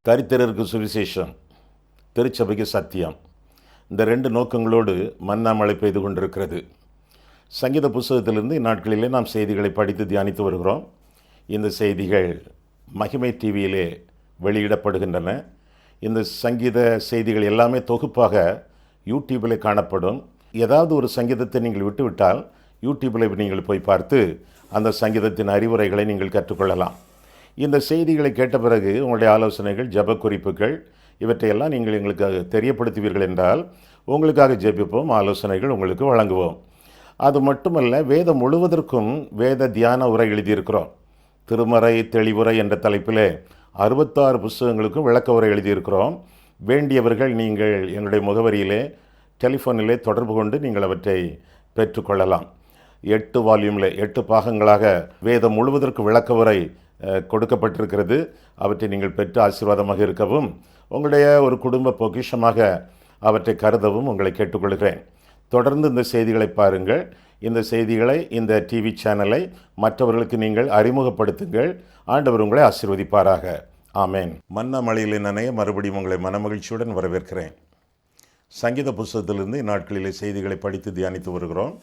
தரித்திரருக்கு சுவிசேஷம், திருச்சபைக்கு சத்தியம், இந்த 2 நோக்கங்களோடு மன்னா மழை பெய்து கொண்டிருக்கிறது. சங்கீத புஸ்தகத்திலிருந்து இந்நாட்களிலே நாம் செய்திகளை படித்து தியானித்து வருகிறோம். இந்த செய்திகள் மகிமை டிவியிலே வெளியிடப்படுகின்றன. இந்த சங்கீத செய்திகள் எல்லாமே தொகுப்பாக யூடியூபில் காணப்படும். ஏதாவது ஒரு சங்கீதத்தை நீங்கள் விட்டுவிட்டால் யூடியூபில் நீங்கள் போய் பார்த்து அந்த சங்கீதத்தின் அறிவுரைகளை நீங்கள் கற்றுக்கொள்ளலாம். இந்த செய்திகளை கேட்ட பிறகு உங்களுடைய ஆலோசனைகள், ஜெப குறிப்புகள் இவற்றையெல்லாம் நீங்கள் எங்களுக்கு தெரியப்படுத்துவீர்கள் என்றால் உங்களுக்காக ஜெபிப்போம், ஆலோசனைகள் உங்களுக்கு வழங்குவோம். அது மட்டுமல்ல, வேதம் முழுவதற்கும் வேத தியான உரை எழுதியிருக்கிறோம். திருமறை தெளிவுரை என்ற தலைப்பில் 66 புஸ்தகங்களுக்கும் விளக்க உரை எழுதியிருக்கிறோம். வேண்டியவர்கள் நீங்கள் எங்களுடைய முகவரியிலே டெலிஃபோனிலே தொடர்பு கொண்டு நீங்கள் அவற்றை பெற்றுக்கொள்ளலாம். 8 வால்யூமில் 8 பாகங்களாக வேதம் முழுவதற்கு விளக்க உரை கொடுக்கப்பட்டிருக்கிறது. அவற்றை நீங்கள் பெற்று ஆசீர்வாதமாக இருக்கவும், உங்களுடைய ஒரு குடும்ப பொக்கிஷமாக அவற்றை கருதவும் உங்களை கேட்டுக்கொள்கிறேன். தொடர்ந்து இந்த செய்திகளை பாருங்கள். இந்த செய்திகளை, இந்த டிவி சேனலை மற்றவர்களுக்கு நீங்கள் அறிமுகப்படுத்துங்கள். ஆண்டவர் உங்களை ஆசீர்வதிப்பாராக. ஆமேன். மன்னா மழையிலே நனைய மறுபடியும் உங்களை மனமகிழ்ச்சியுடன் வரவேற்கிறேன். சங்கீத புஸ்தகத்திலிருந்து இந்நாட்களிலே செய்திகளை படித்து தியானித்து வருகிறோம்.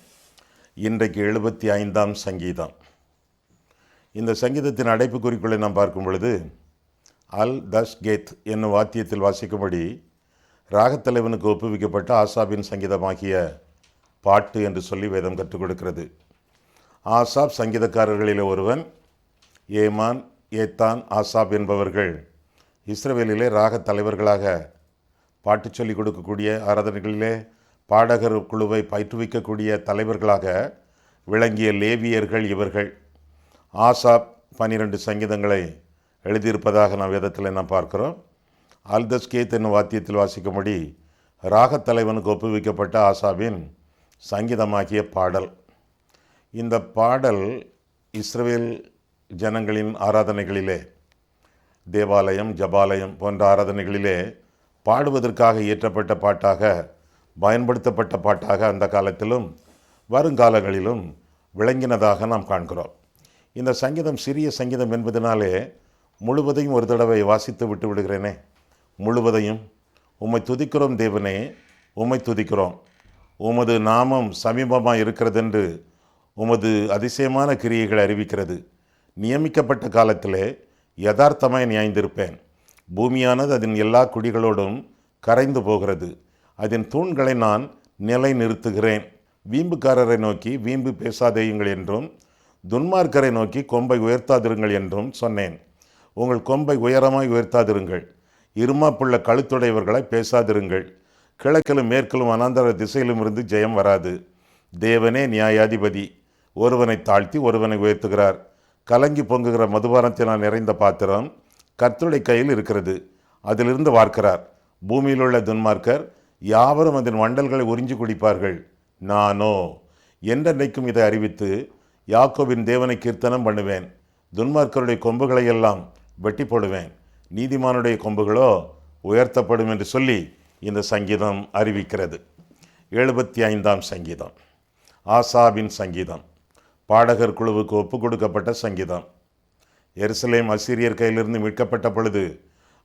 இன்றைக்கு 75ஆம் சங்கீதம். இந்த சங்கீதத்தின் அடைப்பு குறிக்குள்ளே நாம் பார்க்கும் பொழுது, அல் தஷ் கேத் என்னும் வாத்தியத்தில் வாசிக்கும்படி ராகத்தலைவனுக்கு ஒப்புவிக்கப்பட்ட ஆசாபின் சங்கீதமாகிய பாட்டு என்று சொல்லி வேதம் கற்றுக் கொடுக்கிறது. ஆசாப் சங்கீதக்காரர்களில் ஒருவன். ஏமான், ஏத்தான், ஆசாப் என்பவர்கள் இஸ்ரவேலிலே ராக தலைவர்களாக பாட்டு சொல்லிக் கொடுக்கக்கூடிய, ஆராதனைகளிலே பாடகர் குழுவை பயிற்றுவிக்கக்கூடிய தலைவர்களாக விளங்கிய லேவியர்கள் இவர்கள். ஆசாப் 12 சங்கீதங்களை எழுதியிருப்பதாக நாம் வேதத்தில் நாம் பார்க்கிறோம். அல்தஸ்கேத் என்னும் வாத்தியத்தில் வாசிக்கும்படி ராகத்தலைவனுக்கு ஒப்புவிக்கப்பட்ட ஆசாபின் சங்கீதமாகிய பாடல். இந்த பாடல் இஸ்ரவேல் ஜனங்களின் ஆராதனைகளிலே, தேவாலயம், ஜபாலயம் போன்ற ஆராதனைகளிலே பாடுவதற்காக இயற்றப்பட்ட பாட்டாக, பயன்படுத்தப்பட்ட பாட்டாக அந்த காலத்திலும் வருங்காலங்களிலும் விளங்கினதாக நாம் காண்கிறோம். இந்த சங்கீதம் சிறிய சங்கீதம் என்பதனாலே முழுவதையும் ஒரு தடவை வாசித்து விட்டு விடுகிறேனே. முழுவதையும். உம்மை துதிக்கிறோம் தேவனே, உம்மை துதிக்கிறோம். உமது நாமம் சமீபமாக இருக்கிறதென்று உமது அதிசயமான கிரியைகளை அறிவிக்கிறது. நியமிக்கப்பட்ட காலத்திலே யதார்த்தமாய் நியாய்ந்திருப்பேன். பூமியானது அதன் எல்லா குடிகளோடும் கரைந்து போகிறது. அதன் தூண்களை நான் நிலை நிறுத்துகிறேன். வீம்புக்காரரை நோக்கி வீம்பு பேசாதேயுங்கள் என்றும், துன்மார்க்கரை நோக்கி கொம்பை உயர்த்தாதிருங்கள் என்றும் சொன்னேன். உங்கள் கொம்பை உயரமாய் உயர்த்தாதிருங்கள். இருமாப்புள்ள கழுத்துடையவர்களை பேசாதிருங்கள். கிழக்கிலும் மேற்கிலும் அனாந்தர திசையிலும் இருந்து ஜெயம் வராது. தேவனே நியாயாதிபதி. ஒருவனை தாழ்த்தி ஒருவனை உயர்த்துகிறார். கலங்கி பொங்குகிற மதுபானத்தினால் நிறைந்த பாத்திரம் கர்த்தருடைய கையில் இருக்கிறது. அதிலிருந்து வார்க்கிறார். பூமியிலுள்ள துன்மார்க்கர் யாவரும் அதன் வண்டல்களை உறிஞ்சி குடிப்பார்கள். நானோ என்றென்றைக்கும் இதை அறிவித்து யாக்கோபின் தேவனை கீர்த்தனம் பண்ணுவேன். துன்மார்க்கருடைய கொம்புகளை எல்லாம் வெட்டி போடுவேன். நீதிமானுடைய கொம்புகளோ உயர்த்தப்படும் என்று சொல்லி இந்த சங்கீதம் அறிவிக்கிறது. 75ஆம் சங்கீதம், ஆசாபின் சங்கீதம், பாடகர் குழுவுக்கு ஒப்பு கொடுக்கப்பட்ட சங்கீதம். எருசலேம் அசீரியர் கையிலிருந்து மீட்கப்பட்ட பொழுது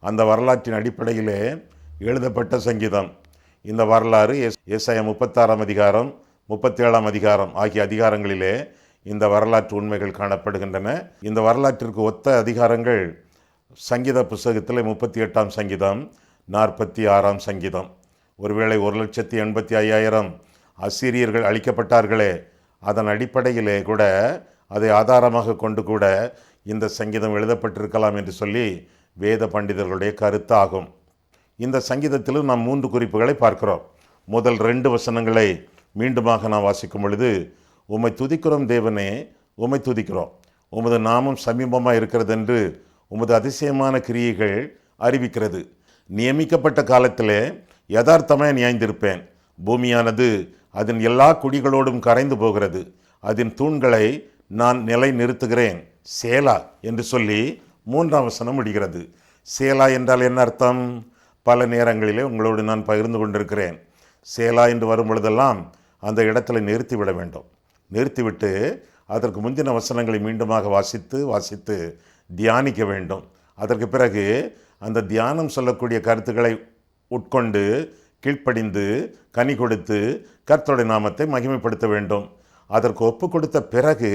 அந்த வரலாற்றின் அடிப்படையிலே எழுதப்பட்ட சங்கீதம். இந்த வரலாறு ஏசாயா 36ஆம் அதிகாரம், 37ஆம் அதிகாரம் ஆகிய அதிகாரங்களிலே இந்த வரலாற்று உண்மைகள் காணப்படுகின்றன. இந்த வரலாற்றிற்கு ஒத்த அதிகாரங்கள் சங்கீத புஸ்தகத்தில் 38ஆம் சங்கீதம், 46ஆம் சங்கீதம். ஒருவேளை 1,85,500 அசீரியர்கள் அழிக்கப்பட்டார்களே, அதன் அடிப்படையிலே கூட, அதை ஆதாரமாக கொண்டு கூட இந்த சங்கீதம் எழுதப்பட்டிருக்கலாம் என்று சொல்லி வேத பண்டிதர்களுடைய கருத்து ஆகும். இந்த சங்கீதத்திலும் நாம் 3 குறிப்புகளை பார்க்கிறோம். முதல் 2 வசனங்களை மீண்டுமாக நாம் வாசிக்கும் பொழுது, உம்மை துதிக்கிறோம் தேவனே, உம்மை துதிக்கிறோம். உமது நாமம் சமீபமாக இருக்கிறது என்று உமது அதிசயமான கிரியைகள் அறிவிக்கிறது. நியமிக்கப்பட்ட காலத்திலே யதார்த்தமாய் நியாய்ந்திருப்பேன். பூமியானது அதன் எல்லா குடிகளோடும் கரைந்து போகிறது. அதன் தூண்களை நான் நிலை நிறுத்துகிறேன். சேலா என்று சொல்லி 3ஆம் வசனம் முடிகிறது. சேலா என்றால் என்ன அர்த்தம்? பல நேரங்களிலே உங்களோடு நான் பகிர்ந்து கொண்டிருக்கிறேன். சேலா என்று வரும் பொழுதெல்லாம் அந்த இடத்துல நிறுத்திவிட வேண்டும். நிறுத்திவிட்டு அதற்கு முந்தின வசனங்களை மீண்டுமாக வாசித்து தியானிக்க வேண்டும். அதற்கு பிறகு அந்த தியானம் சொல்லக்கூடிய கருத்துக்களை உட்கொண்டு கீழ்ப்படிந்து கனி கொடுத்து கர்த்தருடைய நாமத்தை மகிமைப்படுத்த வேண்டும். அதற்கு ஒப்பு கொடுத்த பிறகு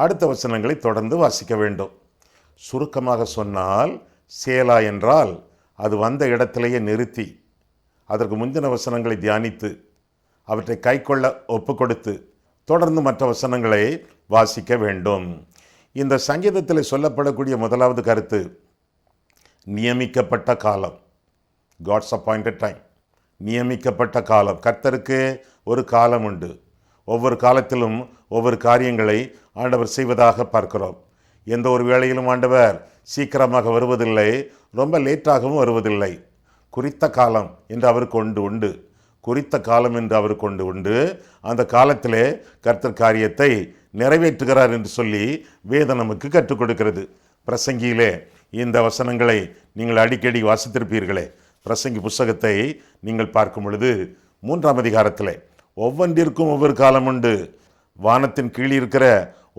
அடுத்த வசனங்களை தொடர்ந்து வாசிக்க வேண்டும். சுருக்கமாக சொன்னால், சேலா என்றால் அது வந்த இடத்திலேயே நிறுத்தி அதற்கு முந்தின வசனங்களை தியானித்து அவற்றை கைக்கொள்ள ஒப்பு கொடுத்து தொடர்ந்து மற்ற வசனங்களை வாசிக்க வேண்டும். இந்த சங்கீதத்தில் சொல்லப்படக்கூடிய முதலாவது கருத்து நியமிக்கப்பட்ட காலம், காட்ஸ் அப்பாயிண்டட் டைம். நியமிக்கப்பட்ட காலம். கர்த்தருக்கு ஒரு காலம் உண்டு. ஒவ்வொரு காலத்திலும் ஒவ்வொரு காரியங்களை ஆண்டவர் செய்வதாக பார்க்கிறோம். எந்த ஒரு வேளையிலும் ஆண்டவர் சீக்கிரமாக வருவதில்லை, ரொம்ப லேட்டாகவும் வருவதில்லை. குறித்த காலம் என்று அவருக்கு உண்டு. குறித்த காலம் என்று அவருக்கு உண்டு. அந்த காலத்திலே கர்த்தர் காரியத்தை நிறைவேற்றுகிறார் என்று சொல்லி வேதம் நமக்கு கற்றுக் கொடுக்கிறது. பிரசங்கியிலே இந்த வசனங்களை நீங்கள் அடிக்கடி வாசித்திருப்பீர்களே. பிரசங்கி புஸ்தகத்தை நீங்கள் பார்க்கும் பொழுது 3ஆம் அதிகாரத்தில் ஒவ்வொன்றிற்கும் ஒவ்வொரு காலம் உண்டு. வானத்தின் கீழ் இருக்கிற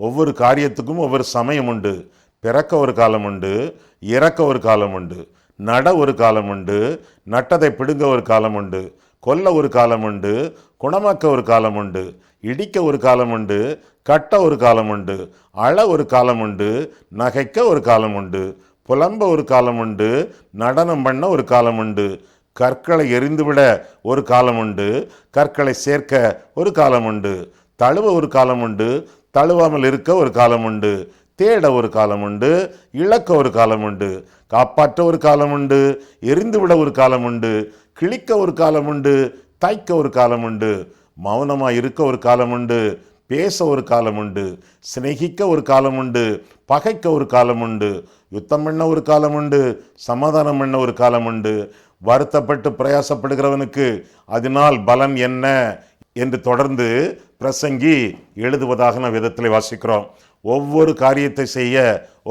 ஒவ்வொரு காரியத்துக்கும் ஒவ்வொரு சமயம் உண்டு. பிறக்க ஒரு காலம் உண்டு, இறக்க ஒரு காலம் உண்டு, நட ஒரு காலம் உண்டு, நட்டதை பிடுங்க ஒரு காலம் உண்டு, கொல்ல ஒரு காலம் உண்டு, குணமாக்க ஒரு காலம் உண்டு, இடிக்க ஒரு காலம் உண்டு, கட்ட ஒரு காலம் உண்டு, அழ ஒரு காலம் உண்டு, நகைக்க ஒரு காலம் உண்டு, புலம்ப ஒரு காலம் உண்டு, நடனம் பண்ண ஒரு காலம் உண்டு, கற்களை எரிந்துவிட ஒரு காலம் உண்டு, கற்களை சேர்க்க ஒரு காலம் உண்டு, தழுவ ஒரு காலம் உண்டு, தழுவாமல் இருக்க ஒரு காலம் உண்டு, தேட ஒரு காலம் உண்டு, இழக்க ஒரு காலம் உண்டு, காப்பாற்ற ஒரு காலம் உண்டு, எரிந்துவிட ஒரு காலம் உண்டு, கிழிக்க ஒரு காலம் உண்டு, தைக்க ஒரு காலம் உண்டு, மௌனமாக இருக்க ஒரு காலம் உண்டு, பேச ஒரு காலம் உண்டு, சிநேகிக்க ஒரு காலம் உண்டு, பகைக்க ஒரு காலம் உண்டு, யுத்தம் பண்ண ஒரு காலம் உண்டு, சமாதானம் பண்ண ஒரு காலம் உண்டு, வருத்தப்பட்டு பிரயாசப்படுகிறவனுக்கு அதனால் பலன் என்ன என்று தொடர்ந்து பிரசங்கி எழுதுவதாக நாம் விதத்தில் வாசிக்கிறோம். ஒவ்வொரு காரியத்தை செய்ய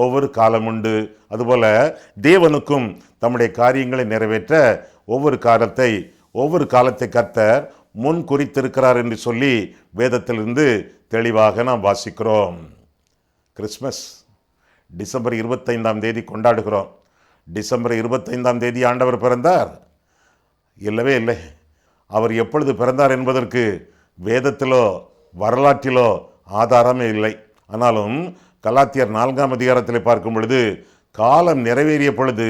ஒவ்வொரு காலம் உண்டு. அதுபோல தேவனுக்கும் தம்முடைய காரியங்களை நிறைவேற்ற ஒவ்வொரு காலத்தை கர்த்தர் முன் குறித்திருக்கிறார் என்று சொல்லி வேதத்திலிருந்து தெளிவாக நாம் வாசிக்கிறோம். கிறிஸ்மஸ் டிசம்பர் 25ஆம் தேதி கொண்டாடுகிறோம். டிசம்பர் 25ஆம் தேதி ஆண்டவர் பிறந்தார்? இல்லவே இல்லை. அவர் எப்பொழுது பிறந்தார் என்பதற்கு வேதத்திலோ வரலாற்றிலோ ஆதாரமே இல்லை. ஆனாலும் கலாத்தியர் 4ஆம் அதிகாரத்தில் பார்க்கும் பொழுது காலம் நிறைவேறிய பொழுது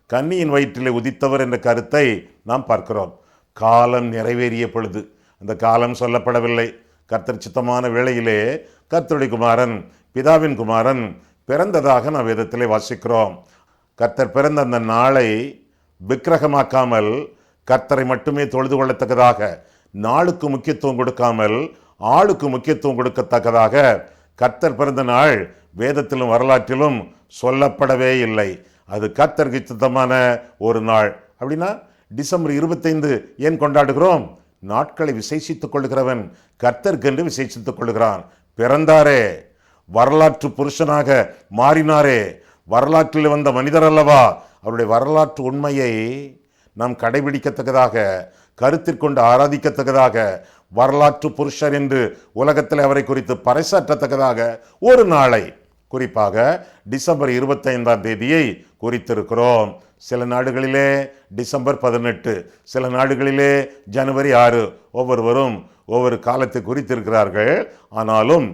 கன்னியின் வயிற்றிலே உதித்தவர் என்ற கருத்தை நாம் பார்க்கிறோம். காலம் நிறைவேறிய பொழுது, அந்த காலம் சொல்லப்படவில்லை. கர்த்தர் சித்தமான வேளையிலே கர்த்தருடைய குமாரன், பிதாவின் குமாரன் பிறந்ததாக நாம் வேதத்திலே வாசிக்கிறோம். கர்த்தர் பிறந்த அந்த நாளை விக்கிரகமாக்காமல் கர்த்தரை மட்டுமே தொழுது கொள்ளத்தக்கதாக, நாளுக்கு முக்கியத்துவம் கொடுக்காமல் ஆளுக்கு முக்கியத்துவம் கொடுக்கத்தக்கதாக கர்த்தர் பிறந்த நாள் வேதத்திலும் வரலாற்றிலும் சொல்லப்படவே இல்லை. அது கர்த்தருக்கு சித்தமான ஒரு நாள். அப்படின்னா டிசம்பர் 25 ஏன் கொண்டாடுகிறோம்? நாட்களை விசேஷித்துக் கொள்கிறவன் கர்த்தருக்கென்று விசேஷித்துக் கொள்கிறான். பிறந்தாரே, வரலாற்று புருஷனாக மாறினாரே, வரலாற்றில் வந்த மனிதர் அல்லவா? அவருடைய வரலாற்று உண்மையை நாம் கடைபிடிக்கத்தக்கதாக, கருத்திற்கொண்டு ஆராதிக்கத்தக்கதாக, வரலாற்று புருஷர் என்று உலகத்தில் அவரை குறித்து பறைசாற்றத்தக்கதாக ஒரு நாளை, குறிப்பாக டிசம்பர் 25ஆம் தேதியை குறித்திருக்கிறோம். சில நாடுகளிலே டிசம்பர் 18, சில நாடுகளிலே ஜனவரி 6, ஒவ்வொருவரும் ஒவ்வொரு காலத்தை குறித்திருக்கிறார்கள். ஆனாலும்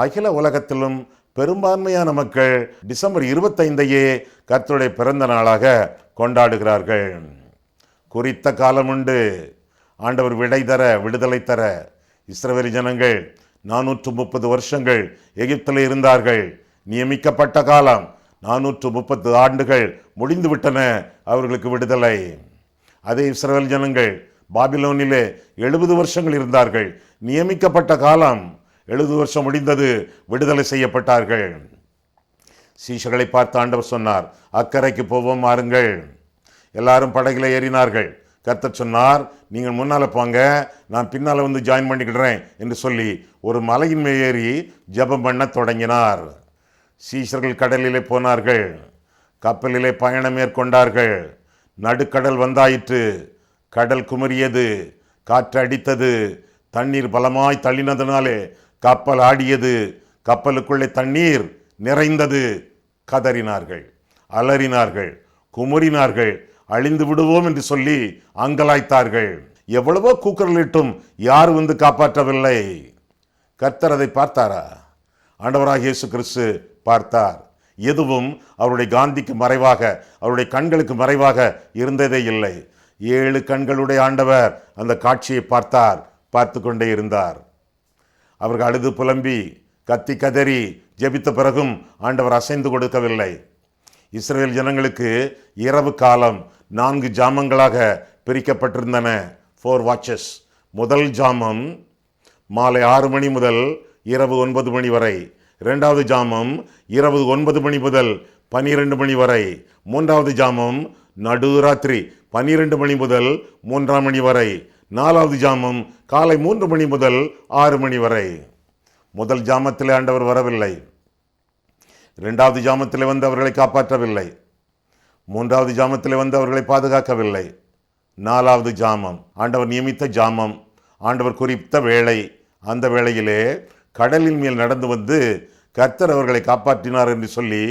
அகில உலகத்திலும் பெரும்பான்மையான மக்கள் டிசம்பர் 25ஐயே கர்த்தருடைய பிறந்த நாளாக கொண்டாடுகிறார்கள். குறித்த காலம் உண்டு. ஆண்டவர் விடுதலை தர இஸ்ரவேல் ஜனங்கள் 430 வருஷங்கள் எகிப்தில் இருந்தார்கள். நியமிக்கப்பட்ட காலம் 430 ஆண்டுகள் முடிந்துவிட்டன அவர்களுக்கு விடுதலை. அதே இஸ்ரவேல் ஜனங்கள் பாபிலோனிலே 70 வருஷங்கள் இருந்தார்கள். நியமிக்கப்பட்ட காலம் 70 வருஷம் முடிந்தது, விடுதலை செய்யப்பட்டார்கள். சீஷர்களை பார்த்து ஆண்டவர் சொன்னார், அக்கறைக்கு போவோம் வாருங்கள். எல்லாரும் படகில ஏறினார்கள். கர்த்தர் சொன்னார், நீங்கள் முன்னால் போங்க, நான் பின்னால் வந்து ஜாயின் பண்ணிக்கிடுறேன் என்று சொல்லி ஒரு மலையின் மேல் ஏறி ஜெபம் பண்ண தொடங்கினார். சீஷர்கள் கடலிலே போனார்கள், கப்பலிலே பயணம் மேற்கொண்டார்கள். நடுக்கடல் வந்தாயிற்று, கடல் குமரியது, காற்று அடித்தது, தண்ணீர் பலமாய் தள்ளினதுனாலே கப்பல் ஆடியது, கப்பலுக்குள்ளே தண்ணீர் நிறைந்தது. கதறினார்கள், அலறினார்கள், குமுறினார்கள், அழிந்து விடுவோம் என்று சொல்லி அங்கலாய்த்தார்கள். எவ்வளவோ கூக்குரலிட்டும் யார் வந்து காப்பாற்றவில்லை. கர்த்தர் அதை பார்த்தாரா? ஆண்டவராகிய இயேசு கிறிஸ்து பார்த்தார். எதுவும் அவருடைய காந்திக்கு மறைவாக, அவருடைய கண்களுக்கு மறைவாக இருந்ததே இல்லை. 7 கண்களுடைய ஆண்டவர் அந்த காட்சியை பார்த்தார், பார்த்து கொண்டே இருந்தார். அவர்கள் அழுது புலம்பி கத்தி கதறி ஜெபித்த பிறகும் ஆண்டவர் அசைந்து கொடுக்கவில்லை. இஸ்ரவேல் ஜனங்களுக்கு இரவு காலம் 4 ஜாமங்களாக பிரிக்கப்பட்டிருந்தன. 4 வாட்சஸ். முதல் ஜாமம் மாலை 6 மணி முதல் இரவு 9 மணி வரை. 2வது ஜாமம் இரவு 9 மணி முதல் 12 மணி வரை. 3வது ஜாமம் நடுராத்திரி 12 மணி முதல் 3 மணி வரை. 4வது ஜாமம் காலை 3 மணி முதல் 6 மணி வரை. முதல் ஜாமத்திலே ஆண்டவர் வரவில்லை. 2வது ஜாமத்திலே வந்து அவர்களை காப்பாற்றவில்லை. 3வது ஜாமத்திலே வந்து அவர்களை பாதுகாக்கவில்லை. 4வது ஜாமம் ஆண்டவர் நியமித்த ஜாமம், ஆண்டவர் குறித்த வேளை. அந்த வேளையிலே கடலின் மேல் நடந்து வந்து கர்த்தர் அவர்களை காப்பாற்றினார் என்று சொல்லி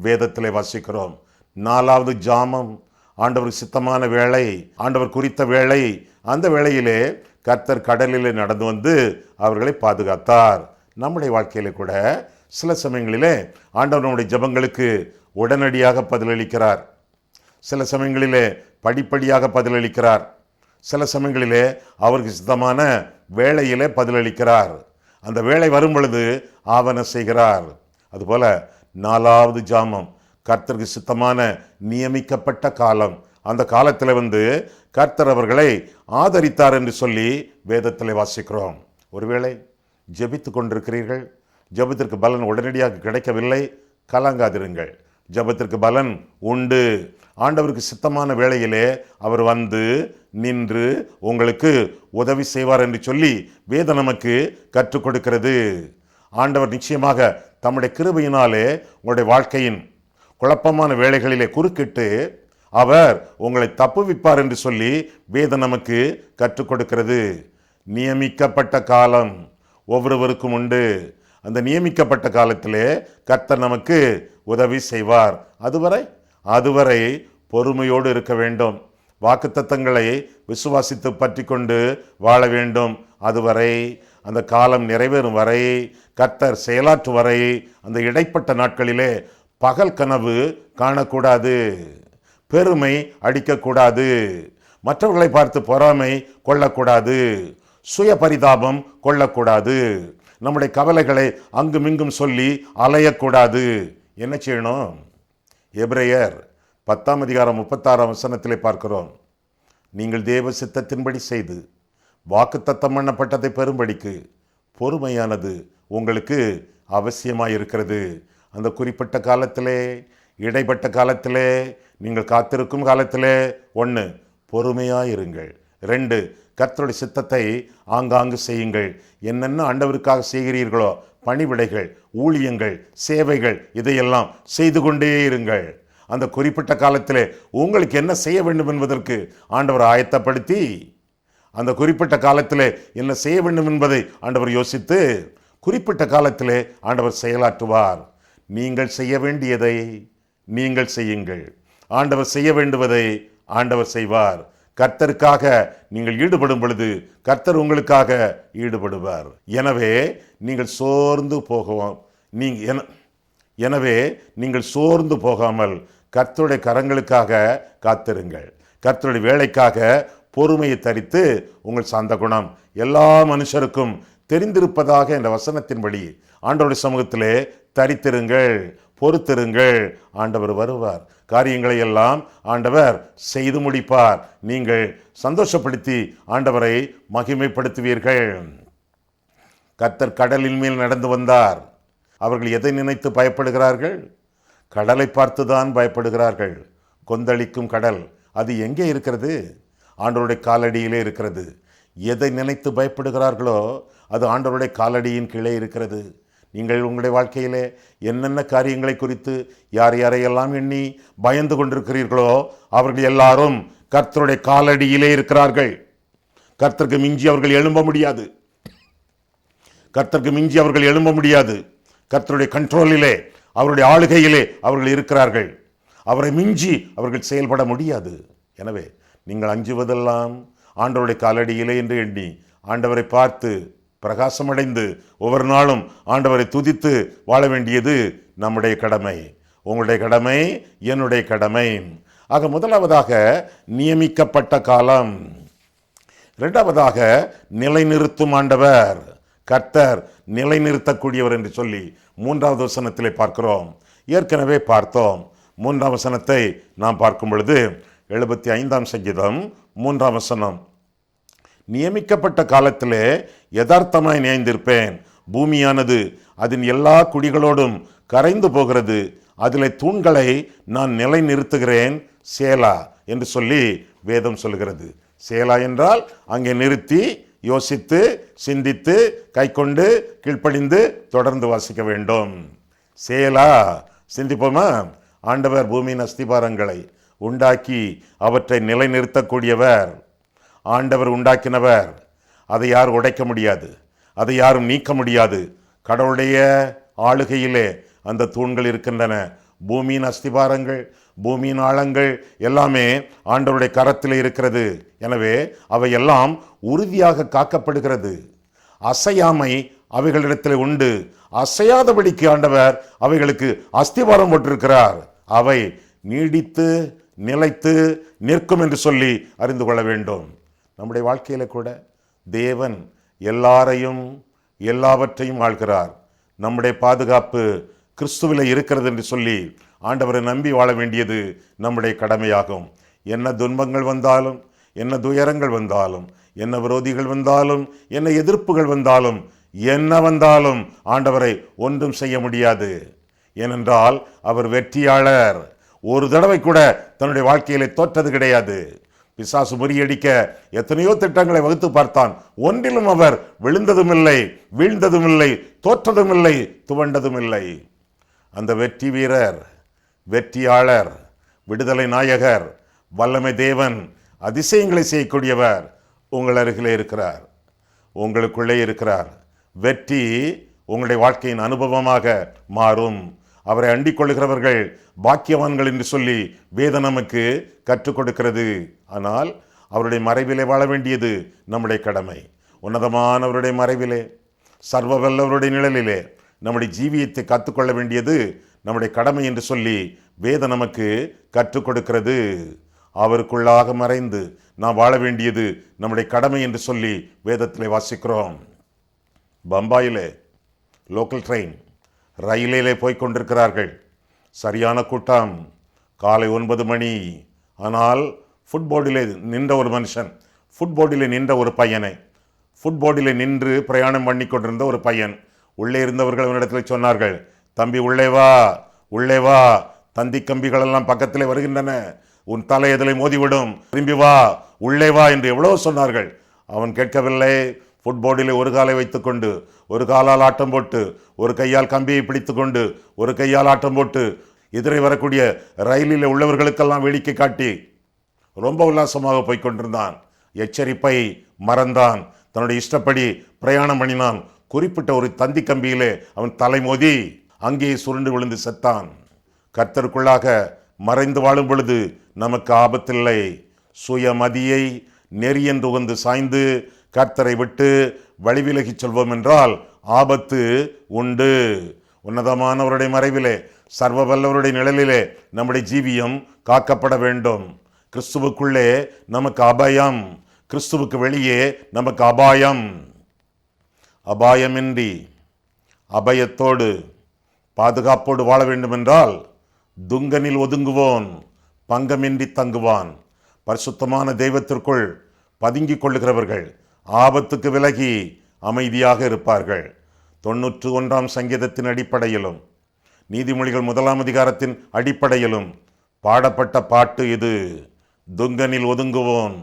வேதத்திலே வாசிக்கிறோம். 4வது ஜாமம் ஆண்டவர் சித்தமான வேளை, ஆண்டவர் குறித்த வேளை. அந்த வேளையிலே கர்த்தர் கடலிலே நடந்து வந்து அவர்களை பாதுகாத்தார். நம்முடைய வாழ்க்கையிலே கூட சில சமயங்களிலே ஆண்டவர் நம்முடைய ஜெபங்களுக்கு உடனடியாக பதிலளிக்கிறார். சில சமயங்களிலே படிப்படியாக பதிலளிக்கிறார். சில சமயங்களிலே அவருக்கு சித்தமான வேளையிலே பதிலளிக்கிறார். அந்த வேளை வரும் பொழுது ஆவன செய்கிறார். அதுபோல 4வது ஜாமம் கர்த்தருக்கு சித்தமான நியமிக்கப்பட்ட காலம். அந்த காலத்தில் வந்து கர்த்தர் அவர்களை ஆதரித்தார் என்று சொல்லி வேதத்தில் வாசிக்கிறோம். ஒருவேளை ஜெபித்து கொண்டிருக்கிறீர்கள், ஜெபத்திற்கு பலன் உடனடியாக கிடைக்கவில்லை, கலங்காதிருங்கள். ஜெபத்திற்கு பலன் உண்டு. ஆண்டவருக்கு சித்தமான வேளையிலே அவர் வந்து நின்று உங்களுக்கு உதவி செய்வார் என்று சொல்லி வேதம் நமக்கு கற்றுக் கொடுக்கிறது. ஆண்டவர் நிச்சயமாக தம்முடைய கிருபையினாலே உங்களுடைய வாழ்க்கையின் குழப்பமான வேளைகளிலே குறுக்கிட்டு அவர் உங்களை தப்புவிப்பார் என்று சொல்லி வேதம் நமக்கு கற்றுக் கொடுக்கிறது. நியமிக்கப்பட்ட காலம் ஒவ்வொருவருக்கும் உண்டு. அந்த நியமிக்கப்பட்ட காலத்திலே கர்த்தர் நமக்கு உதவி செய்வார். அதுவரை பொறுமையோடு இருக்க வேண்டும். வாக்குத்தத்தங்களை விசுவாசித்து பற்றி கொண்டு வாழ வேண்டும். அதுவரை, அந்த காலம் நிறைவேறும் வரை, கர்த்தர் செயலாற்று வரை, அந்த இடைப்பட்ட நாட்களிலே பகல் கனவு காணக்கூடாது, பெருமை அடிக்கக்கூடாது, மற்றவர்களை பார்த்து பொறாமை கொள்ளக்கூடாது, சுய பரிதாபம் கொள்ளக்கூடாது, நம்முடைய கவலைகளை அங்குமிங்கும் சொல்லி அலையக்கூடாது. என்ன செய்யணும்? எபிரேயர் 10:36 பார்க்கிறோம். நீங்கள் தேவ சித்தத்தின்படி செய்து வாக்குத்தத்தம் பண்ணப்பட்டதை பெறும்படிக்கு பொறுமையானது உங்களுக்கு அவசியமாயிருக்கிறது. அந்த குறிப்பிட்ட காலத்திலே, இடைப்பட்ட காலத்திலே, நீங்கள் காத்திருக்கும் காலத்திலே 1 பொறுமையாயிருங்கள். 2 கர்த்தருடைய சித்தத்தை ஆங்காங்கு செய்யுங்கள். என்னென்ன ஆண்டவருக்காக செய்கிறீர்களோ பணிவிடைகள், ஊழியங்கள், சேவைகள், இதையெல்லாம் செய்து கொண்டே இருங்கள். அந்த குறிப்பிட்ட காலத்திலே உங்களுக்கு என்ன செய்ய வேண்டும் என்பதற்கு ஆண்டவர் ஆயத்தப்படுத்தி, அந்த குறிப்பிட்ட காலத்திலே என்ன செய்ய வேண்டும் என்பதை ஆண்டவர் யோசித்து குறிப்பிட்ட காலத்திலே ஆண்டவர் செயலாற்றுவார். நீங்கள் செய்ய வேண்டியதை நீங்கள் செய்யுங்கள். ஆண்டவர் செய்ய வேண்டுவதை ஆண்டவர் செய்வார். கர்த்தருக்காக நீங்கள் ஈடுபடும் பொழுது கர்த்தர் உங்களுக்காக ஈடுபடுவார். எனவே நீங்கள் சோர்ந்து போகாமல் கர்த்தருடைய கரங்களுக்காக காத்திருங்கள். கர்த்தருடைய வேலைக்காக பொறுமையை தரித்து உங்கள் சாந்த குணம் எல்லா மனுஷருக்கும் தெரிந்திருப்பதாக என்ற வசனத்தின்படி ஆண்டவருடைய சமூகத்திலே தரித்திருங்கள், பொறுத்திருங்கள். ஆண்டவர் வருவார். காரியங்களை எல்லாம் ஆண்டவர் செய்து முடிப்பார். நீங்கள் சந்தோஷப்படுத்தி ஆண்டவரை மகிமைப்படுத்துவீர்கள். கர்த்தர் கடலின் மேல் நடந்து வந்தார். அவர்கள் எதை நினைத்து பயப்படுகிறார்கள்? கடலை பார்த்துதான் பயப்படுகிறார்கள். கொந்தளிக்கும் கடல், அது எங்கே இருக்கிறது? ஆண்டவருடைய காலடியிலே இருக்கிறது. எதை நினைத்து பயப்படுகிறார்களோ அது ஆண்டவருடைய காலடியின் கீழே இருக்கிறது. நீங்கள் உங்களுடைய வாழ்க்கையிலே என்னென்ன காரியங்களை குறித்து யார் யாரையெல்லாம் எண்ணி பயந்து கொண்டிருக்கிறீர்களோ அவர்கள் எல்லாரும் கர்த்தருடைய காலடியிலே இருக்கிறார்கள். கர்த்தருக்கு மிஞ்சி அவர்கள் எழும்ப முடியாது. கர்த்தருடைய கண்ட்ரோலிலே, அவருடைய ஆளுகையிலே அவர்கள் இருக்கிறார்கள். அவரை மிஞ்சி அவர்கள் செயல்பட முடியாது. எனவே நீங்கள் அஞ்சுவதெல்லாம் ஆண்டவருடைய காலடியிலே என்று எண்ணி ஆண்டவரை பார்த்து பிரகாசமடைந்து ஒவ்வொரு நாளும் ஆண்டவரை துதித்து வாழ வேண்டியது நம்முடைய கடமை. உங்களுடைய கடமை, என்னுடைய கடமை. ஆக முதலாவதாக நியமிக்கப்பட்ட காலம், இரண்டாவதாக நிலைநிறுத்தும் ஆண்டவர், கர்த்தர் நிலைநிறுத்தக்கூடியவர் என்று சொல்லி மூன்றாவது வசனத்திலே பார்க்கிறோம். ஏற்கனவே பார்த்தோம். மூன்றாம் வசனத்தை நாம் பார்க்கும் பொழுது 75ஆம் சங்கீதம் 3ஆம் வசனம், நியமிக்கப்பட்ட காலத்திலே யதார்த்தமாய் நியாய்ந்திருப்பேன், பூமியானது அதன் எல்லா குடிகளோடும் கரைந்து போகிறது, அதிலே தூண்களை நான் நிலை நிறுத்துகிறேன், சேலா என்று சொல்லி வேதம் சொல்கிறது. சேலா என்றால் அங்கே நிறுத்தி யோசித்து சிந்தித்து கைக்கொண்டு கீழ்ப்படிந்து தொடர்ந்து வாசிக்க வேண்டும். சேலா. சிந்திப்போமா? ஆண்டவர் பூமியின் அஸ்திபாரங்களை உண்டாக்கி அவற்றை நிலைநிறுத்தக்கூடியவர். ஆண்டவர் உண்டாக்கினவர். அதை யாரும் உடைக்க முடியாது, அதை யாரும் நீக்க முடியாது. கடவுளுடைய ஆளுகையிலே அந்த தூண்கள் இருக்கின்றன. பூமியின் அஸ்திபாரங்கள், பூமியின் ஆழங்கள் எல்லாமே ஆண்டவருடைய கரத்தில் இருக்கிறது. எனவே அவையெல்லாம் உறுதியாக காக்கப்படுகிறது. அசையாமை அவைகளிடத்தில் உண்டு. அசையாதபடிக்கு ஆண்டவர் அவைகளுக்கு அஸ்திபாரம் போட்டிருக்கிறார். அவை நீடித்து நிலைத்து நிற்கும் என்று சொல்லி அறிந்து கொள்ள வேண்டும். நம்முடைய வாழ்க்கையில கூட தேவன் எல்லாரையும் எல்லாவற்றையும் ஆள்கிறார். நம்முடைய பாதுகாப்பு கிறிஸ்துவிலே இருக்கிறது என்று சொல்லி ஆண்டவரை நம்பி வாழ வேண்டியது நம்முடைய கடமையாகும். என்ன துன்பங்கள் வந்தாலும், என்ன துயரங்கள் வந்தாலும், என்ன விரோதிகள் வந்தாலும், என்ன எதிர்ப்புகள் வந்தாலும், என்ன வந்தாலும் ஆண்டவரை ஒன்றும் செய்ய முடியாது. ஏனென்றால் அவர் வெற்றியாளர். ஒரு தடவை கூட தன்னுடைய வாழ்க்கையிலே தோற்றது கிடையாது. பிசாசு முறியடிக்க எத்தனையோ திட்டங்களை வகுத்து பார்த்தான். ஒன்றிலும் அவர் விழுந்ததும் இல்லை, வீழ்ந்ததும் இல்லை, தோற்றதும் இல்லை, துவண்டதும் இல்லை. அந்த வெற்றி வீரர், வெற்றியாளர், விடுதலை நாயகர், வல்லமை தேவன், அதிசயங்களை செய்யக்கூடியவர் உங்கள் அருகிலே இருக்கிறார், உங்களுக்குள்ளே இருக்கிறார். வெற்றி உங்களுடைய வாழ்க்கையின் அனுபவமாக மாறும். அவரை அண்டிக் கொள்கிறவர்கள் பாக்கியவான்கள் என்று சொல்லி வேதம் நமக்கு கற்றுக் கொடுக்கிறது. ஆனால் அவருடைய மறைவிலே வாழ வேண்டியது நம்முடைய கடமை. உன்னதமானவருடைய மறைவிலே, சர்வ வல்லவருடைய நிழலிலே நம்முடைய ஜீவியத்தை கற்றுக்கொள்ள வேண்டியது நம்முடைய கடமை என்று சொல்லி வேதம் நமக்கு கற்றுக் கொடுக்கிறது. அவருக்குள்ளாக மறைந்து நாம் வாழ வேண்டியது நம்முடைய கடமை என்று சொல்லி வேதத்திலே வாசிக்கிறோம். பம்பாயிலே லோக்கல் ட்ரெயின் ரயிலிலே போய்கொண்டிருக்கிறார்கள். சரியான கூட்டம், காலை 9 மணி. ஆனால் ஃபுட்போர்டிலே நின்ற ஒரு மனுஷன், ஃபுட்போர்டிலே நின்ற ஒரு பையனை, ஃபுட்போர்டிலே நின்று பிரயாணம் பண்ணி கொண்டிருந்த ஒரு பையன், உள்ளே இருந்தவர்கள் அவனிடத்தில் சொன்னார்கள், தம்பி உள்ளே வா, உள்ளே வா, தந்தி கம்பிகள் எல்லாம் பக்கத்திலே வருகின்றன, உன் தலை எதிலே மோதிவிடும், திரும்பி வா, உள்ளே வா என்று எவ்வளவு சொன்னார்கள். அவன் கேட்கவில்லை. ஃபுட்போர்டிலே ஒரு காலை வைத்துக்கொண்டு, ஒரு காலால் ஆட்டம் போட்டு, ஒரு கையால் கம்பியை பிடித்து கொண்டு, ஒரு கையால் ஆட்டம் போட்டு, எதிரே வரக்கூடிய ரயிலில் உள்ளவர்களுக்கெல்லாம் வேடிக்கை காட்டி ரொம்ப உல்லாசமாக போய்கொண்டிருந்தான். எச்சரிப்பை மறந்தான். தன்னுடைய இஷ்டப்படி பிரயாணம் பண்ணினான். குறிப்பிட்ட ஒரு தந்தி கம்பியிலே அவன் தலை மோதி அங்கேயே சுருண்டு விழுந்து செத்தான். கர்த்தருக்குள்ளாக மறைந்து வாழும் பொழுது நமக்கு ஆபத்தில்லை. சுயமதியை நெறியென்று உகந்து சாய்ந்து கர்த்தரை விட்டு வழிவிலகி சொல்வோம் என்றால் ஆபத்து உண்டு. உன்னதமானவருடைய மறைவிலே, சர்வ வல்லவருடைய நிழலிலே நம்முடைய ஜீவியம் காக்கப்பட வேண்டும். கிறிஸ்துவுக்குள்ளே நமக்கு அபயம், கிறிஸ்துவுக்கு வெளியே நமக்கு அபாயம். அபாயமின்றி அபயத்தோடு பாதுகாப்போடு வாழ வேண்டும் என்றால் துங்கனில் ஒதுங்குவோன் பங்கமின்றி தங்குவான். பரிசுத்தமான தெய்வத்திற்குள் பதுங்கிக் கொள்ளுகிறவர்கள் ஆபத்துக்கு விலகி அமைதியாக இருப்பார்கள். 91ஆம் சங்கீதத்தின் அடிப்படையிலும் நீதிமொழிகள் 1ஆம் அதிகாரத்தின் அடிப்படையிலும் பாடப்பட்ட பாட்டு இது. துங்கனில் ஒதுங்குவோன்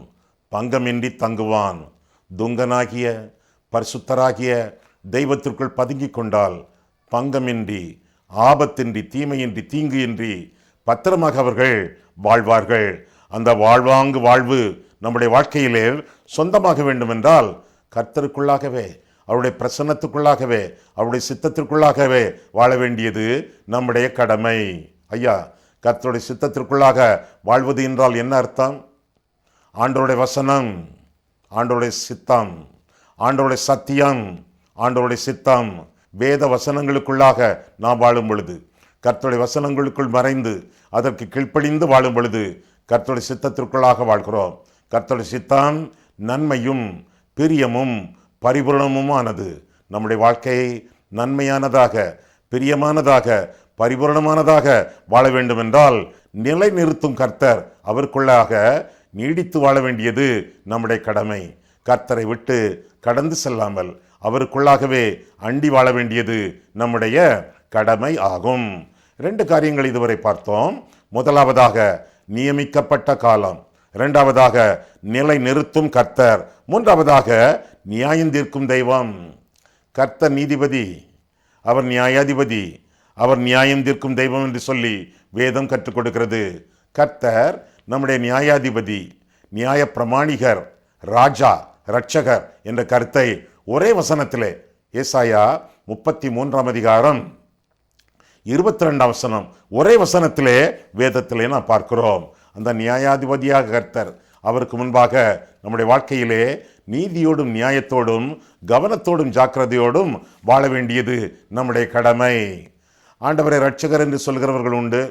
பங்கமின்றி தங்குவான். துங்கனாகிய பரிசுத்தராகிய தெய்வத்திற்குள் பதுங்கிக் கொண்டால் பங்கமின்றி, ஆபத்தின்றி, தீமையின்றி, தீங்கு இன்றி பத்திரமாக அவர்கள் வாழ்வார்கள். அந்த வாழ்வாங்கு வாழ்வு நம்முடைய வாழ்க்கையிலே சொந்தமாக வேண்டும் என்றால் கர்த்தருக்குள்ளாகவே, அவருடைய பிரசன்னத்துக்குள்ளாகவே, அவருடைய சித்தத்திற்குள்ளாகவே வாழ வேண்டியது நம்முடைய கடமை. ஐயா, கர்த்தருடைய சித்தத்திற்குள்ளாக வாழ்வது என்றால் என்ன அர்த்தம்? ஆண்டவருடைய வசனம், ஆண்டவருடைய சித்தம், ஆண்டவருடைய சத்தியம், ஆண்டவருடைய சித்தம், வேத வசனங்களுக்குள்ளாக நாம் வாழும் பொழுது, கர்த்தருடைய வசனங்களுக்குள் மறைந்து அதற்கு கீழ்ப்படிந்து வாழும் பொழுது கர்த்தருடைய சித்தத்திற்குள்ளாக வாழ்கிறோம். கர்த்தருடைய சித்தம் நன்மையும் பிரியமும் பரிபூரணமுமானது. நம்முடைய வாழ்க்கையை நன்மையானதாக, பிரியமானதாக, பரிபூரணமானதாக வாழ வேண்டும் என்றால் நிலை நிறுத்தும் கர்த்தர் அவருக்குள்ளாக நீடித்து வாழ வேண்டியது நம்முடைய கடமை. கர்த்தரை விட்டு கடந்து செல்லாமல் அவருக்குள்ளாகவே அண்டி வாழ வேண்டியது நம்முடைய கடமை ஆகும். 2 காரியங்கள் இதுவரை பார்த்தோம். முதலாவதாக நியமிக்கப்பட்ட காலம், இரண்டாவதாக நிலை நிறுத்தும் கர்த்தர், மூன்றாவதாக நியாயந்தீர்க்கும் தெய்வம். கர்த்தர் நீதிபதி, அவர் நியாயாதிபதி, அவர் நியாயம் தீர்க்கும் தெய்வம் என்று சொல்லி வேதம் கற்றுக் கொடுக்கிறது. கர்த்தர் நம்முடைய நியாயாதிபதி, நியாய பிரமாணிகர், ராஜா, இரட்சகர் என்ற கருத்தை ஒரே வசனத்திலே ஏசாயா 33 அதிகாரம் 22 வசனம் ஒரே வசனத்திலே வேதத்திலே நாம் பார்க்கிறோம். அந்த நியாயாதிபதியாக கர்த்தர், அவருக்கு முன்பாக நம்முடைய வாழ்க்கையிலே நீதியோடும் நியாயத்தோடும் கவனத்தோடும் ஜாக்கிரதையோடும் வாழ வேண்டியது நம்முடைய கடமை. ஆண்டவரை இரட்சகர் என்று சொல்கிறவர்கள் உண்டு,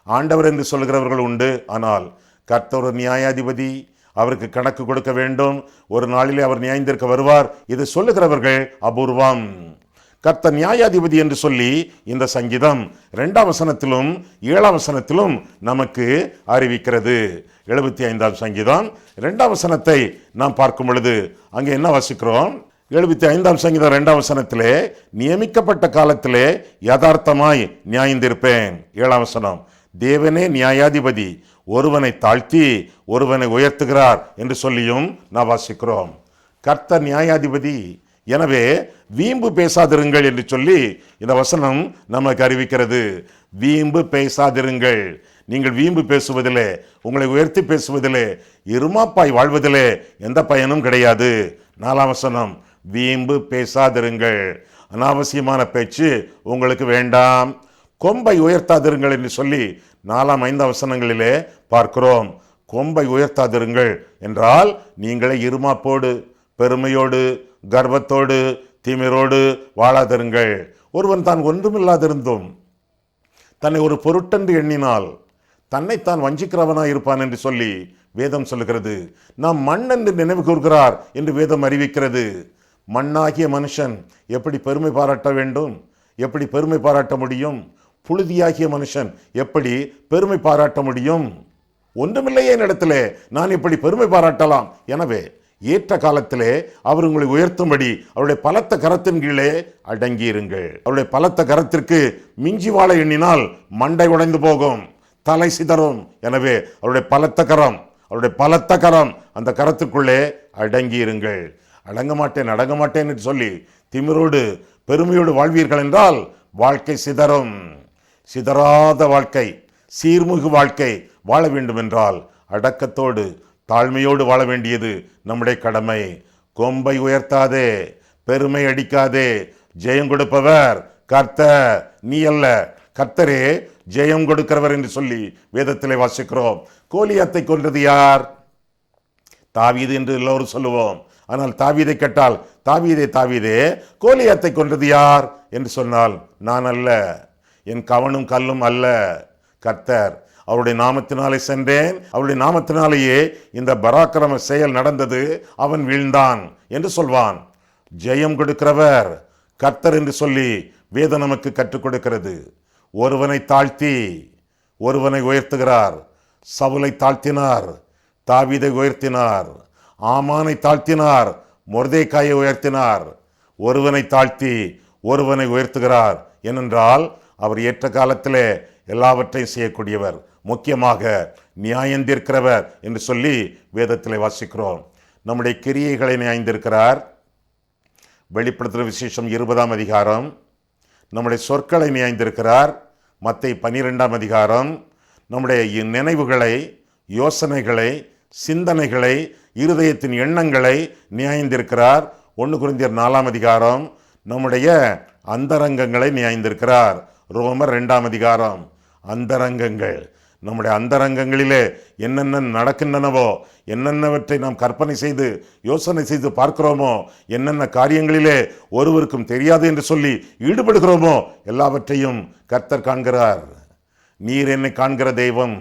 ஆண்டவர் என்று சொல்கிறவர்கள் உண்டு. ஆனால் கர்த்தர் ஒரு நியாயாதிபதி, அவருக்கு கணக்கு கொடுக்க வேண்டும், ஒரு நாளிலே அவர் நியாயந்திருக்க வருவார். இது சொல்லுகிறவர்கள் அபூர்வம். கர்த்தர் நியாயாதிபதி என்று சொல்லி இந்த சங்கீதம் 2ஆம் வசனத்திலும் 7ஆம் வசனத்திலும் நமக்கு அறிவிக்கிறது. 75ஆம் சங்கீதம் 2ஆம் வசனத்தை நாம் பார்க்கும் பொழுது அங்கே என்ன வாசிக்கிறோம்? 75ஆம் சங்கீதம் 2ஆம் வசனத்திலே, நியமிக்கப்பட்ட காலத்திலே யதார்த்தமாய் நியாயந்திருப்பேன். 7ஆம் வசனம், தேவனே நியாயாதிபதி, ஒருவனை தாழ்த்தி ஒருவனை உயர்த்துகிறார் என்று சொல்லியும் நாம் வாசிக்கிறோம். கர்த்தர் நியாயாதிபதி, எனவே வீம்பு பேசாதிருங்கள் என்று சொல்லி இந்த வசனம் நமக்கு அறிவிக்கிறது. வீம்பு பேசாதிருங்கள். நீங்கள் வீம்பு பேசுவதிலே, உங்களை உயர்த்தி பேசுவதிலே, இருமாப்பாய் வாழ்வதிலே எந்த பயனும் கிடையாது. 4ஆம் வசனம், வீம்பு பேசாதிருங்கள். அனாவசியமான பேச்சு உங்களுக்கு வேண்டாம். கொம்பை உயர்த்தாதிருங்கள் என்று சொல்லி 4ஆம் 5ஆம் வசனங்களிலே பார்க்கிறோம். கொம்பை உயர்த்தாதிருங்கள் என்றால் நீங்களே இருமாப்போடு, பெருமையோடு, கர்வத்தோடு, திமிரோடு வாழாதிருங்கள். ஒருவன் தான் ஒன்றுமில்லாதிருந்தும் தன்னை ஒரு பொருட்டென்று எண்ணினால் தன்னைத்தான் வஞ்சிக்கிறவனாய் இருப்பான் என்று சொல்லி வேதம் சொல்லுகிறது. நாம் மண் என்று நினைவு கூர்கிறார் என்று வேதம் அறிவிக்கிறது. மண்ணாகிய மனுஷன் எப்படி பெருமை பாராட்ட வேண்டும்? எப்படி பெருமை பாராட்ட முடியும்? புழுதியாகிய மனுஷன் எப்படி பெருமை பாராட்ட முடியும்? ஒன்றுமில்லையே என்னிடத்திலே நான் இப்படி பெருமை பாராட்டலாம். எனவே ஏற்ற காலத்திலே அவர் உங்களை உயர்த்தும்படி அவருடைய பலத்த கரத்தின் கீழே அடங்கியிருங்கள். அவருடைய பலத்த கரத்திற்கு மிஞ்சி வாழ எண்ணினால் மண்டை உடைந்து போகும், தலை சிதறும். எனவே அவருடைய பலத்த கரம், அவருடைய பலத்த கரம், அந்த கரத்துக்குள்ளே அடங்கியிருங்கள். அடங்க மாட்டேன், அடங்க மாட்டேன் என்று சொல்லி திமிரோடு பெருமையோடு வாழ்வீர்கள் என்றால் வாழ்க்கை சிதறும். சிதறாத வாழ்க்கை, சீர்மிகு வாழ்க்கை வாழ வேண்டும் என்றால் அடக்கத்தோடு தாழ்மையோடு வாழ வேண்டியது நம்முடைய கடமை. கொம்பை உயர்த்தாதே, பெருமை அடிக்காதே. ஜெயம் கொடுப்பவர் கர்த்தர், நீ அல்ல. கர்த்தரே ஜெயம் கொடுக்கிறவர் என்று சொல்லி வேதத்திலே வாசிக்கிறோம். கோலியாத்தை கொன்றது யார்? தாவீது என்று எல்லோரும் சொல்லுவோம். ஆனால் தாவீதை கேட்டால் தாவீதே தாவீதே, கோலியாத்தை கொன்றது யார் என்று சொன்னால் நான் அல்ல, என் கவனும் கல்லும் அல்ல, கர்த்தர். அவருடைய நாமத்தினாலே சென்றேன், அவருடைய நாமத்தினாலேயே இந்த பராக்கிரம செயல் நடந்தது, அவன் வீழ்ந்தான் என்று சொல்வான். ஜெயம் கொடுக்கிறவர் கர்த்தர் என்று சொல்லி வேதம் நமக்கு கற்றுக் கொடுக்கிறது. ஒருவனை தாழ்த்தி ஒருவனை உயர்த்துகிறார். சவுலை தாழ்த்தினார், தாவீதை உயர்த்தினார். ஆமானை தாழ்த்தினார், மொர்தேக்காயை உயர்த்தினார். ஒருவனை தாழ்த்தி ஒருவனை உயர்த்துகிறார். ஏனென்றால் அவர் ஏற்ற காலத்திலே எல்லாவற்றையும் செய்யக்கூடியவர், முக்கியமாக நியாயந்திருக்கிறவர் என்று சொல்லி வேதத்திலே வாசிக்கிறோம். நம்முடைய கிரியைகளை நியாயந்திருக்கிறார். வெளிப்படுத்துகிற விசேஷம் 20ஆம் அதிகாரம். நம்முடைய சொற்களை நியாயந்திருக்கிறார். மத்தேயு 12ஆம் அதிகாரம். நம்முடைய நினைவுகளை, யோசனைகளை, சிந்தனைகளை, இருதயத்தின் எண்ணங்களை நியாயந்திருக்கிறார். 1 கொரிந்தியர் 4ஆம் அதிகாரம். நம்முடைய அந்தரங்கங்களை நியாயந்திருக்கிறார். ரோமர் 2ஆம் அதிகாரம். அந்தரங்கங்கள். நம்முடைய அந்தரங்கங்களிலே என்னென்ன நடக்கின்றனவோ, என்னென்னவற்றை நாம் கற்பனை செய்து யோசனை செய்து பார்க்கிறோமோ, என்னென்ன காரியங்களிலே ஒருவருக்கும் தெரியாது என்று சொல்லி ஈடுபடுகிறோமோ, எல்லாவற்றையும் கர்த்தர் காண்கிறார். நீர் என்னை காண்கிற தெய்வம்.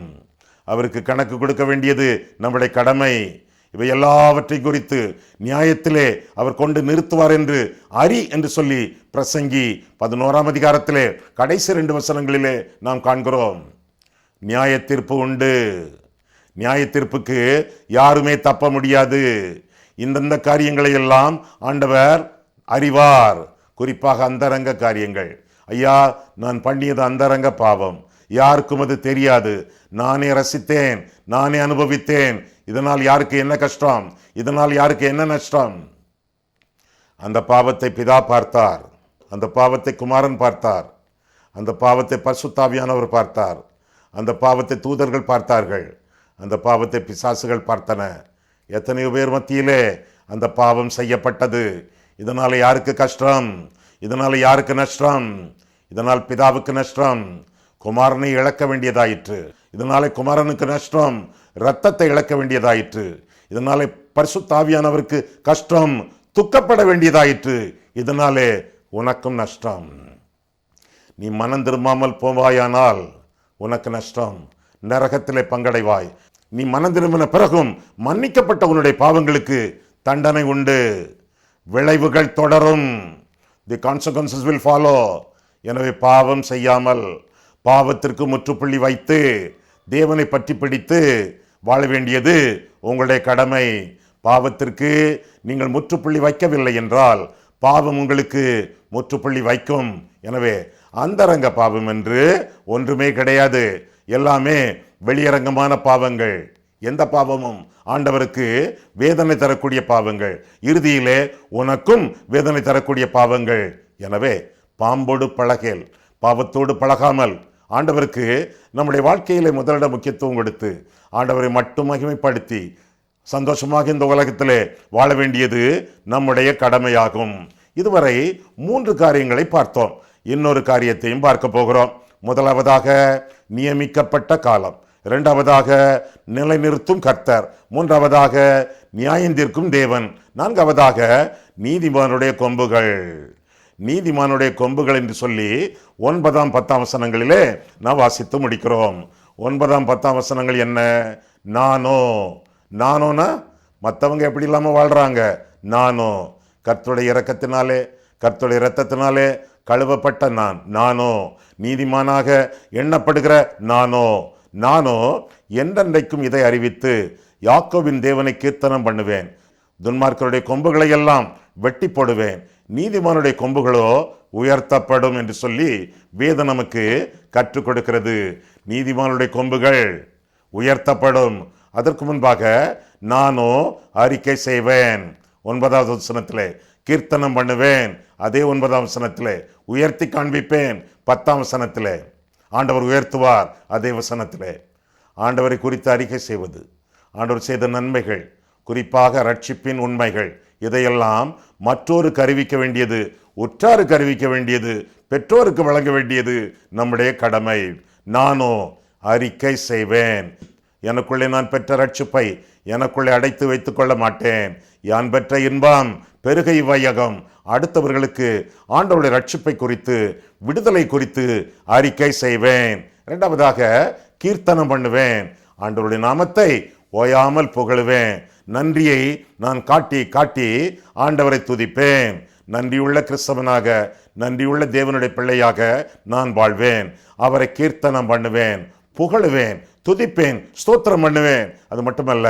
அவருக்கு கணக்கு கொடுக்க வேண்டியது நம்முடைய கடமை. இவை எல்லாவற்றை குறித்து நியாயத்திலே அவர் கொண்டு நிறுத்துவார் என்று அறி என்று சொல்லி பிரசங்கி 11ஆம் அதிகாரத்திலே கடைசி 2 வசனங்களிலே நாம் காண்கிறோம். நியாய தீர்ப்பு உண்டு. நியாய தீர்ப்புக்கு யாருமே தப்ப முடியாது. இந்தந்த காரியங்களை எல்லாம் ஆண்டவர் அறிவார். குறிப்பாக அந்தரங்க காரியங்கள். ஐயா, நான் பண்ணியது அந்தரங்க பாவம், யாருக்கும் அது தெரியாது, நானே ரசித்தேன், நானே அனுபவித்தேன், இதனால் யாருக்கு என்ன கஷ்டம், இதனால் யாருக்கு என்ன நஷ்டம். அந்த பாவத்தை பிதா பார்த்தார், அந்த பாவத்தை குமாரன் பார்த்தார், அந்த பாவத்தை பரிசுத்தாவியானவர் பார்த்தார், அந்த பாவத்தை தூதர்கள் பார்த்தார்கள், அந்த பாவத்தை பிசாசுகள் பார்த்தன. எத்தனையோ பேர் மத்தியிலே அந்த பாவம் செய்யப்பட்டது. இதனால் யாருக்கு கஷ்டம், இதனால் யாருக்கு நஷ்டம்? இதனால் பிதாவுக்கு நஷ்டம், குமாரனை இழக்க வேண்டியதாயிற்று. இதனாலே குமாரனுக்கு நஷ்டம், இரத்தத்தை இழக்க வேண்டியதாயிற்று. இதனாலே பரிசுத்தாவியானவருக்கு கஷ்டம், துக்கப்பட வேண்டியதாயிற்று. இதனாலே உனக்கும் நஷ்டம். நீ மனம் திரும்பாமல் போவாயானால் உனக்கு நஷ்டம், நரகத்திலே பங்கடைவாய். நீ மனம் திரும்பின பிறகும் மன்னிக்கப்பட்ட உன்னுடைய பாவங்களுக்கு தண்டனை உண்டு, விளைவுகள் தொடரும். தி கான்சிக்வன்சஸ் வில் ஃபாலோ. எனவே பாவம் செய்யாமல் பாவத்திற்கு முற்றுப்புள்ளி வைத்து தேவனை பற்றி பிடித்து வாழ வேண்டியது உங்களுடைய கடமை. பாவத்திற்கு நீங்கள் முற்றுப்புள்ளி வைக்கவில்லை என்றால் பாவம் உங்களுக்கு முற்றுப்புள்ளி வைக்கும். எனவே அந்தரங்க பாவம் என்று ஒன்றுமே கிடையாது. எல்லாமே வெளியரங்கமான பாவங்கள். எந்த பாவமும் ஆண்டவருக்கு வேதனை தரக்கூடிய பாவங்கள், இறுதியிலே உனக்கும் வேதனை தரக்கூடிய பாவங்கள். எனவே பாம்போடு பழகேல், பாவத்தோடு பழகாமல் ஆண்டவருக்கு நம்முடைய வாழ்க்கையிலே முதலிடம் முக்கியத்துவம் கொடுத்து ஆண்டவரை மட்டும் மகிமைப்படுத்தி சந்தோஷமாக இந்த உலகத்திலே வாழ வேண்டியது நம்முடைய கடமையாகும். இதுவரை 3 காரியங்களை பார்த்தோம். இன்னொரு காரியத்தையும் பார்க்க போகிறோம். முதலாவதாக நியமிக்கப்பட்ட காலம், இரண்டாவதாக நிலைநிறுத்தும் கர்த்தர், மூன்றாவதாக நியாயந்தீர்க்கும் தேவன், நான்காவதாக நீதிமானுடைய கொம்புகள். நீதிமானுடைய கொம்புகள் என்று சொல்லி 9ஆம் 10ஆம் வசனங்களிலே நான் வாசித்து முடிக்கிறோம். 9ஆம் 10ஆம் வசனங்கள் என்ன? நானோனா மற்றவங்க எப்படி இல்லாமல் வாழ்றாங்க, நானோ கர்த்தருடைய இரக்கத்தினாலே கர்த்தருடைய இரத்தத்தினாலே கழுவப்பட்ட நானோ நீதிமானாக எண்ணப்படுகிற நானோ என்றென்றைக்கும் இதை அறிவித்து யாக்கோபின் தேவனை கீர்த்தனம் பண்ணுவேன். துன்மார்க்கருடைய கொம்புகளை எல்லாம் வெட்டி போடுவேன், நீதிமானுடைய கொம்புகளோ உயர்த்தப்படும் என்று சொல்லி வேதம் நமக்கு கற்றுக் கொடுக்கிறது. நீதிமானுடைய கொம்புகள் உயர்த்தப்படும். அதற்கு முன்பாக நானோ அறிக்கை செய்வேன். 9வது வசனத்திலே கீர்த்தனம் பண்ணுவேன், அதே 9ஆம் வசனத்திலே உயர்த்தி காண்பிப்பேன். 10ஆம் வசனத்திலே ஆண்டவர் உயர்த்துவார், அதே வசனத்திலே ஆண்டவரை குறித்து அறிக்கை செய்வது, ஆண்டவர் செய்த நன்மைகள், குறிப்பாக ரட்சிப்பின் உண்மைகள், இதையெல்லாம் மற்றோருக்கு அறிவிக்க வேண்டியது, உற்றாருக்கு அறிவிக்க வேண்டியது, பெற்றோருக்கு வழங்க வேண்டியது நம்முடைய கடமை. நானோ அறிக்கை செய்வேன். எனக்குள்ளே நான் பெற்ற ரட்சிப்பை எனக்குள்ளே அடைத்து வைத்துக் கொள்ள மாட்டேன். யான் பெற்ற இன்பம் பெருகை வையகம். அடுத்தவர்களுக்கு ஆண்டவருடைய ரட்சிப்பை குறித்து, விடுதலை குறித்து அறிக்கை செய்வேன். இரண்டாவதாக கீர்த்தனம் பண்ணுவேன். ஆண்டவருடைய நாமத்தை ஓயாமல் புகழுவேன். நன்றியை நான் காட்டி காட்டி ஆண்டவரை துதிப்பேன். நன்றியுள்ள கிறிஸ்தவனாக, நன்றியுள்ள தேவனுடைய பிள்ளையாக நான் வாழ்வேன். அவரை கீர்த்தனம் பண்ணுவேன், புகழுவேன், துதிப்பேன், ஸ்தோத்திரம் பண்ணுவேன். அது மட்டுமல்ல,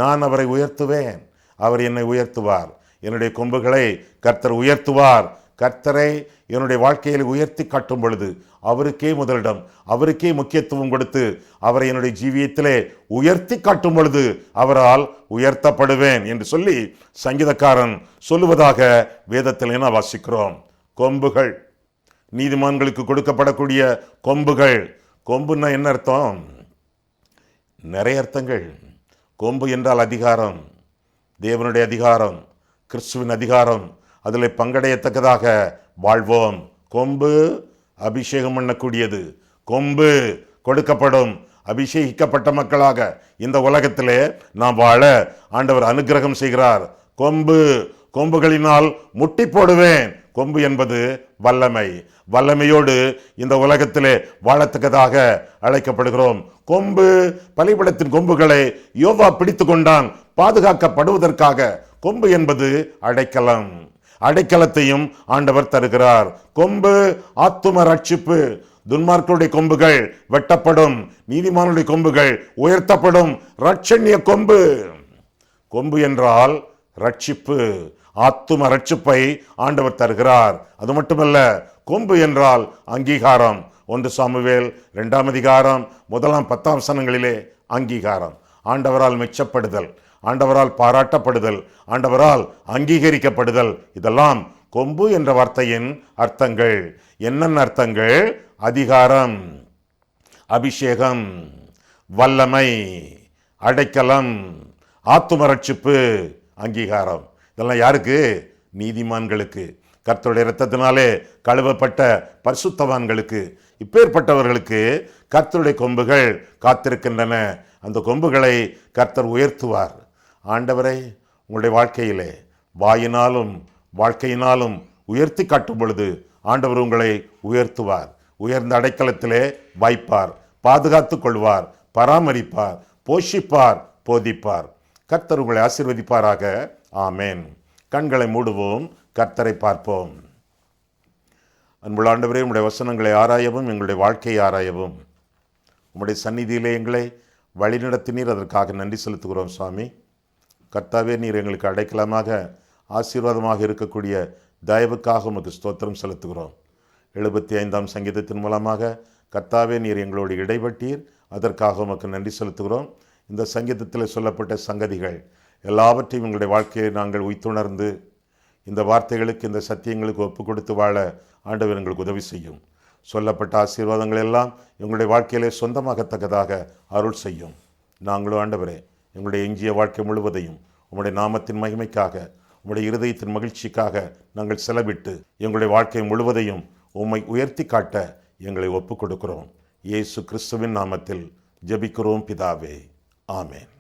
நான் அவரை உயர்த்துவேன், அவர் என்னை உயர்த்துவார். என்னுடைய கொம்புகளை கர்த்தர் உயர்த்துவார். கர்த்தரை என்னுடைய வாழ்க்கையில் உயர்த்தி காட்டும் பொழுது அவருக்கே முதலிடம், அவருக்கே முக்கியத்துவம் கொடுத்து அவரை என்னுடைய ஜீவியத்திலே உயர்த்தி காட்டும் பொழுது அவரால் உயர்த்தப்படுவேன் என்று சொல்லி சங்கீதக்காரன் சொல்லுவதாக வேதத்தில் என்ன வாசிக்கிறோம். கொம்புகள், நீதிமான்களுக்கு கொடுக்கப்படக்கூடிய கொம்புகள். கொம்புன்னா என்ன அர்த்தம்? நிறைய அர்த்தங்கள். கொம்பு என்றால் அதிகாரம், தேவனுடைய அதிகாரம், கிறிஸ்துவின் அதிகாரம். அதில் பங்கடையத்தக்கதாக வாழ்வோம். கொம்பு அபிஷேகம் பண்ணக்கூடியது, கொம்பு கொடுக்கப்படும். அபிஷேகிக்கப்பட்ட மக்களாக இந்த உலகத்திலே நாம் வாழ ஆண்டவர் அனுக்கிரகம் செய்கிறார். கொம்புகளினால் முட்டி போடுவேன். கொம்பு என்பது வல்லமை. வல்லமையோடு இந்த உலகத்திலே வாழத்தக்கதாக அழைக்கப்படுகிறோம். பலிபீடத்தின் கொம்புகளை யோவா பிடித்து கொண்டான் பாதுகாக்கப்படுவதற்காக. கொம்பு என்பது அடைக்கலம். அடைக்கலத்தையும் ஆண்டவர் தருகிறார். ஆத்தும ரட்சிப்பு. துன்மார்க்கருடைய கொம்புகள் வெட்டப்படும், நீதிமானுடைய கொம்புகள் உயர்த்தப்படும். ரட்சண்ய கொம்பு என்றால் ரட்சிப்பு, ஆத்தும ரட்சிப்பை ஆண்டவர் தருகிறார். அது மட்டுமல்ல, கொம்பு என்றால் அங்கீகாரம். 1 சாமுவேல் 2ஆம் அதிகாரம் 1 10 வசனங்களிலே அங்கீகாரம். ஆண்டவரால் மெச்சப்படுதல், ஆண்டவரால் பாராட்டப்படுதல், ஆண்டவரால் அங்கீகரிக்கப்படுதல். இதெல்லாம் கொம்பு என்ற வார்த்தையின் அர்த்தங்கள். என்னென்ன அர்த்தங்கள்? அதிகாரம், அபிஷேகம், வல்லமை, அடைக்கலம், ஆத்தும ரட்சிப்பு, அங்கீகாரம். இதெல்லாம் யாருக்கு? நீதிமான்களுக்கு, கர்த்தருடைய இரத்தத்தினாலே கழுவப்பட்ட பரிசுத்தவான்களுக்கு. இப்பேற்பட்டவர்களுக்கு கர்த்தருடைய கொம்புகள் காத்திருக்கின்றன. அந்த கொம்புகளை கர்த்தர் உயர்த்துவார். ஆண்டவரை உங்களுடைய வாழ்க்கையிலே வாயினாலும் வாழ்க்கையினாலும் உயர்த்தி காட்டும் பொழுது ஆண்டவர் உங்களை உயர்த்துவார். உயர்ந்த அடைக்கலத்திலே வைப்பார், பாதுகாத்துக் கொள்வார், பராமரிப்பார், போஷிப்பார், போதிப்பார். கர்த்தர் உங்களை ஆசீர்வதிப்பாராக. ஆமேன். கண்களை மூடுவோம், கர்த்தரை பார்ப்போம். அன்புள்ள ஆண்டவரே, உம்முடைய வசனங்களை ஆராயவும் எங்களுடைய வாழ்க்கையை ஆராயவும் உம்முடைய சந்நிதியிலே எங்களை வழிநடத்தினீர். அதற்காக நன்றி செலுத்துகிறோம் சுவாமி. கர்த்தாவே, நீர் எங்களுக்கு அடைக்கலமாக ஆசீர்வாதமாக இருக்கக்கூடிய தயவுக்காக உமக்கு ஸ்தோத்திரம் செலுத்துகிறோம். 75ஆம் சங்கீதத்தின் மூலமாக கர்த்தாவே, நீர் எங்களோடு இடைப்பட்டீர். அதற்காக உமக்கு நன்றி செலுத்துகிறோம். இந்த சங்கீதத்தில் சொல்லப்பட்ட சங்கதிகள் எல்லாவற்றையும் எங்களுடைய வாழ்க்கையை நாங்கள் உய்த்துணர்ந்து இந்த வார்த்தைகளுக்கு, இந்த சத்தியங்களுக்கு ஒப்பு கொடுத்து வாழ ஆண்டவர் எங்களுக்கு உதவி செய்யும். சொல்லப்பட்ட ஆசீர்வாதங்கள் எல்லாம் எங்களுடைய வாழ்க்கையிலே சொந்தமாகத்தக்கதாக அருள் செய்யும். நாங்களும் ஆண்டவரே, எங்களுடைய எஞ்சிய வாழ்க்கை முழுவதையும் உம்முடைய நாமத்தின் மகிமைக்காக, உம்முடைய இருதயத்தின் மகிழ்ச்சிக்காக நாங்கள் செலவிட்டு எங்களுடைய வாழ்க்கை முழுவதையும் உம்மை உயர்த்தி காட்ட எங்களை ஒப்பு கொடுக்கிறோம். இயேசு கிறிஸ்துவின் நாமத்தில் ஜெபிக்கிறோம் பிதாவே. ஆமேன்.